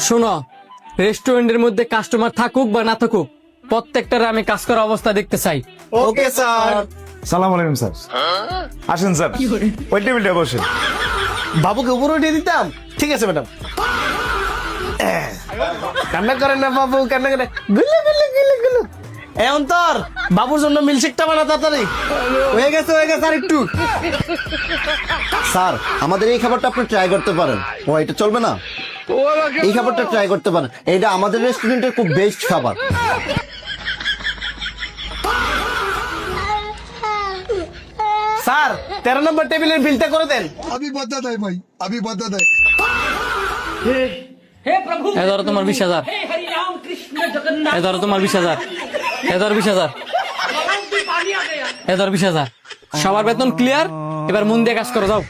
শোনো, রেস্টুরেন্টের মধ্যে কাস্টমার থাকুক বা না থাকুক, প্রত্যেকটার আমি কাজ করা অবস্থা দেখতে চাই। Okay sir. সালাম আলাইকুম স্যার। আসেন স্যার, ওই টেবিলটা বসেন। বাবুকে উপরে উঠিয়ে দিতাম। ঠিক আছে ম্যাডাম। কান্না করেন না বাবু, কান্না করে গুলু গুলু গুলু গুলু। এ অন্তর, বাবুর জন্য মিল্কশেকটা বানা তাড়াতাড়ি। হয়ে গেছে আর একটু। স্যার, আমাদের এই খাবারটা আপনি ট্রাই করতে পারেন। ও, এটা চলবে না? এই খাবারটা ট্রাই করতে পারেন, এটা আমাদের রেস্টুরেন্টের খুব বেস্ট খাবার। স্যার, 13 নম্বর টেবিলের বিলটা করে দেন। अभी बदत है भाई, अभी बदत है। এ ধরো তোমার 20,000। এ ধরো তোমার 20,000। এ ধরো 20,000। এ ধরো 20,000। সবার বেতন ক্লিয়ার, এবার মন দিয়ে কাজ করো, যাও।